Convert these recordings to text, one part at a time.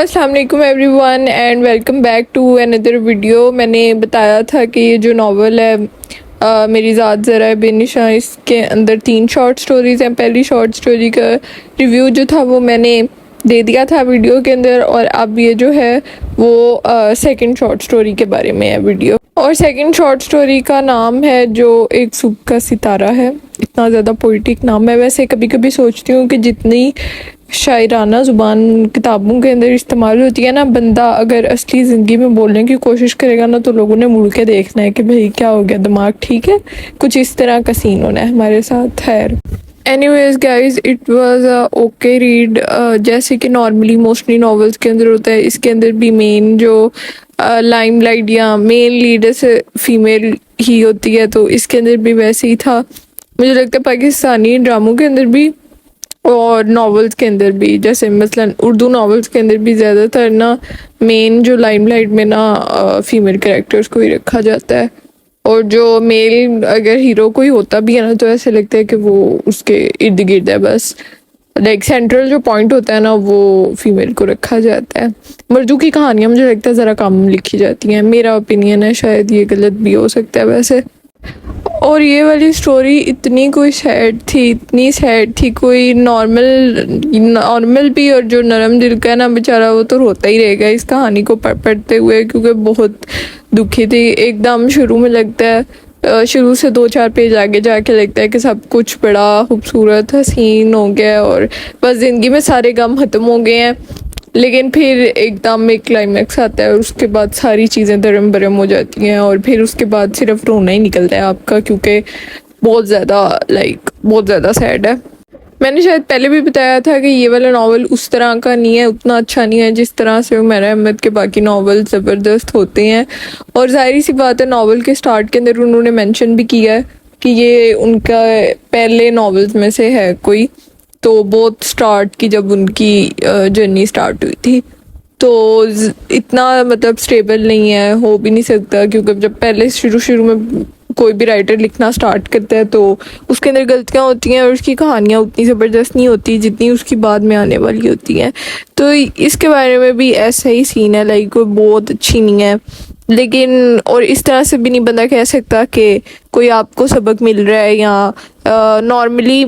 अस्सलाम वालेकुम everyone and welcome back to another video. मैंने बताया था कि ये जो नावल है मेरी ज़ात ज़रा बेनिशा, इसके अंदर 3 शॉर्ट स्टोरीज़ हैं। पहली शॉर्ट स्टोरी का रिव्यू जो था वो मैंने दे दिया था वीडियो के अंदर, और अब ये जो है वो सेकंड शॉर्ट स्टोरी के बारे में है वीडियो। और सेकंड शॉर्ट स्टोरी का नाम है जो एक सुबह का सितारा है। इतना ज़्यादा पोइटिक नाम है। वैसे कभी कभी सोचती हूँ कि जितनी शायराना ज़ुबान किताबों के अंदर इस्तेमाल होती है ना, बंदा अगर असली ज़िंदगी में बोलने की कोशिश करेगा ना तो लोगों ने मुड़ के देखना है कि भाई क्या हो गया, दिमाग ठीक है। कुछ इस तरह का सीन होना है हमारे साथ। खैर anyways guys, it was a okay read. जैसे कि नॉर्मली मोस्टली नॉवेल्स के अंदर होता है, इसके अंदर भी मेन जो लाइमलाइट या मेन लीडर से फीमेल ही होती है, तो इसके अंदर भी वैसे ही था। मुझे लगता है पाकिस्तानी ड्रामों के अंदर भी और नॉवेल्स के अंदर भी, जैसे मसलन उर्दू नॉवेल्स के अंदर भी ज़्यादातर ना मेन जो लाइमलाइट में ना फीमेल कैरेक्टर्स को ही रखा जाता है, और जो मेल अगर हीरो कोई होता भी है ना तो ऐसे लगता है कि वो उसके इर्द गिर्द है, बस लाइक सेंट्रल जो पॉइंट होता है ना वो फीमेल को रखा जाता है। मर्दों की कहानियाँ मुझे लगता है ज़रा कम लिखी जाती हैं, मेरा ओपिनियन है, शायद ये गलत भी हो सकता है वैसे। और ये वाली स्टोरी इतनी कोई सैड थी, इतनी सैड थी, कोई नॉर्मल भी, और जो नरम दिल का है ना बेचारा वो तो रोता ही रहेगा इस कहानी को पढ़ते हुए, क्योंकि बहुत दुखी थी। एकदम शुरू में लगता है, शुरू से 2-4 पेज आगे जाके लगता है कि सब कुछ बड़ा खूबसूरत हसीन हो गया और बस ज़िंदगी में सारे गम ख़त्म हो गए हैं। लेकिन फिर एकदम एक क्लाइमैक्स आता है और उसके बाद सारी चीज़ें दरम बरम हो जाती हैं, और फिर उसके बाद सिर्फ रोना ही निकलता है आपका, क्योंकि बहुत ज़्यादा सैड है। मैंने शायद पहले भी बताया था कि ये वाला नावल उस तरह का नहीं है, उतना अच्छा नहीं है जिस तरह से उमैर अहमद के बाकी नावल ज़बरदस्त होते हैं। और जाहिर सी बात है, नावल के स्टार्ट के अंदर उन्होंने मेंशन भी किया है कि ये उनका पहले नावल्स में से है कोई, तो बहुत स्टार्ट की जब उनकी जर्नी स्टार्ट हुई थी, तो इतना मतलब स्टेबल नहीं है, हो भी नहीं सकता, क्योंकि जब पहले शुरू में कोई भी राइटर लिखना स्टार्ट करता है तो उसके अंदर गलतियाँ होती हैं और उसकी कहानियाँ उतनी ज़बरदस्त नहीं होती जितनी उसकी बाद में आने वाली होती हैं। तो इसके बारे में भी ऐसा ही सीन है, लाइक कोई बहुत अच्छी नहीं है, लेकिन और इस तरह से भी नहीं बंदा कह सकता कि कोई आपको सबक मिल रहा है। या नॉर्मली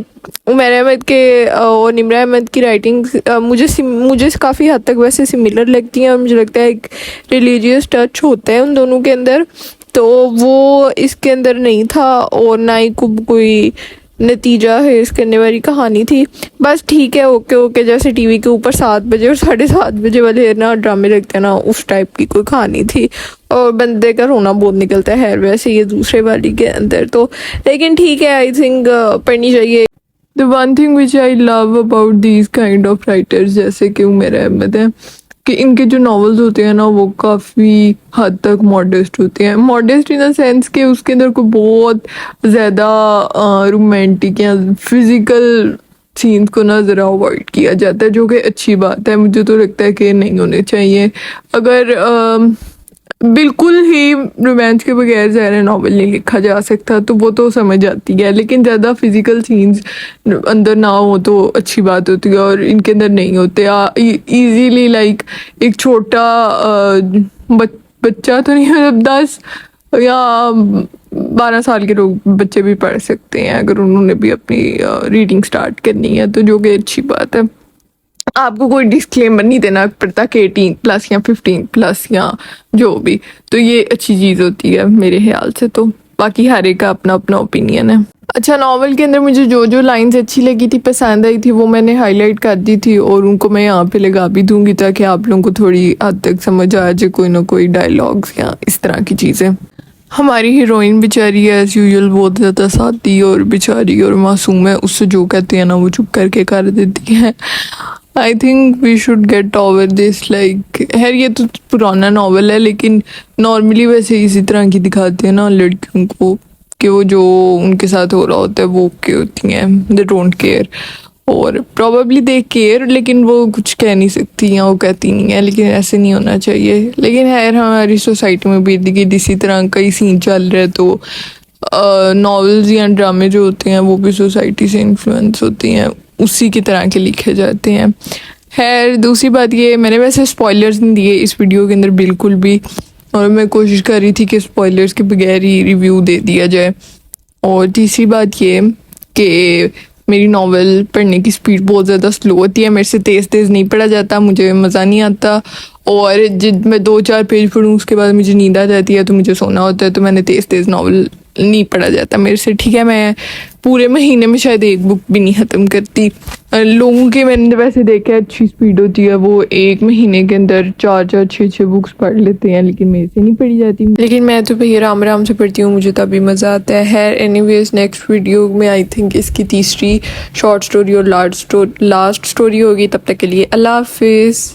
उमैर अहमद के और निम्रा अहमद की राइटिंग मुझे काफ़ी हद तक वैसे सिमिलर लगती हैं, और मुझे लगता है एक रिलीजियस टच होता है उन दोनों के अंदर, तो वो इसके अंदर नहीं था, और ना ही कोई नतीजा फेस करने वाली कहानी थी। बस ठीक है, ओके जैसे टीवी के ऊपर 7 बजे और 7:30 बजे वाले ना ड्रामे लगते हैं ना, उस टाइप की कोई कहानी थी, और बंदे का रोना बहुत निकलता है वैसे ये दूसरे वाली के अंदर तो। लेकिन ठीक है, आई थिंक पढ़नी चाहिए। The one thing which I love about these kind of writers, जैसे कि उमैर अहमद है, कि इनके जो नॉवेल्स होते हैं ना वो काफ़ी हद तक मॉडेस्ट होते हैं। मॉडेस्ट इन द सेंस कि उसके अंदर कोई बहुत ज़्यादा रोमांटिक या फिज़िकल सीन्स को ना ज़रा अवॉइड किया जाता है, जो कि अच्छी बात है। मुझे तो लगता है कि नहीं होने चाहिए। अगर बिल्कुल ही रोमांस के बगैर ज़ाहिर नॉवल नहीं लिखा जा सकता, तो वो तो समझ आती है, लेकिन ज़्यादा फिज़िकल सीन्स अंदर ना हो तो अच्छी बात होती है, और इनके अंदर नहीं होते। इजीली लाइक एक छोटा बच्चा तो नहीं, मतलब 10 या 12 साल के लोग बच्चे भी पढ़ सकते हैं अगर उन्होंने भी अपनी रीडिंग स्टार्ट करनी है, तो जो कि अच्छी बात है। आपको कोई डिस्क्लेमर नहीं देना पड़ता कि 18+ या 15+ या जो भी, तो ये अच्छी चीज़ होती है मेरे ख्याल से। तो बाकी हर एक का अपना अपना ओपिनियन है। अच्छा, नावल के अंदर मुझे जो लाइंस अच्छी लगी थी, पसंद आई थी, वो मैंने हाईलाइट कर दी थी, और उनको मैं यहाँ पे लगा भी दूंगी ताकि आप लोगों को थोड़ी हद तक समझ आ जाए कोई ना कोई डायलॉग्स या इस तरह की चीज़ें। हमारी हीरोइन बेचारी एज़ यूजुअल बहुत ज़्यादा सादी और बेचारी और मासूम है, उससे जो कहते हैं ना वो चुप करके कर देती है। I think we should get over this. Like खैर ये तो पुराना नावल है, लेकिन नॉर्मली वैसे इसी तरह की दिखाते हैं ना लड़कियों को, कि वो जो उनके साथ हो रहा होता है वो ओके होती हैं, दे डोंट केयर, और प्रॉबेबली दे केयर, लेकिन वो कुछ कह नहीं सकती या वो कहती नहीं है, लेकिन ऐसे नहीं होना चाहिए। लेकिन खैर हमारी सोसाइटी में भी इसी तरह का ही सीन चल रहा है, तो नॉवेल्स या ड्रामे जो होते हैं वो भी सोसाइटी से इन्फ्लुएंस होती हैं, उसी की तरह के लिखे जाते हैं। खैर दूसरी बात ये, मैंने वैसे स्पॉयलर्स नहीं दिए इस वीडियो के अंदर बिल्कुल भी, और मैं कोशिश कर रही थी कि स्पॉयलर्स के बगैर ही रिव्यू दे दिया जाए। और तीसरी बात ये कि मेरी नावल पढ़ने की स्पीड बहुत ज़्यादा स्लो होती है, मेरे से तेज़ तेज़ नहीं पढ़ा जाता, मुझे मज़ा नहीं आता। और जब मैं 2-4 पेज पढ़ूँ उसके बाद मुझे नींद आ जाती है, तो मुझे सोना होता है, तो मैंने तेज़ तेज़ नावल नहीं पढ़ा जाता मेरे से। ठीक है, मैं पूरे महीने में शायद एक बुक भी नहीं ख़त्म करती। लोगों के मैंने वैसे देखा है अच्छी स्पीड होती है, वो एक महीने के अंदर 4-4 6-6 बुक्स पढ़ लेते हैं, लेकिन मेरे से नहीं पढ़ी जाती। लेकिन मैं तो भैया आराम आराम से पढ़ती हूँ, मुझे तभी मज़ा आता है। एनीवेज नेक्स्ट वीडियो में आई थिंक इसकी तीसरी शॉर्ट स्टोरी और लास्ट स्टोरी होगी। तब तक के लिए अल्लाह हाफिज़।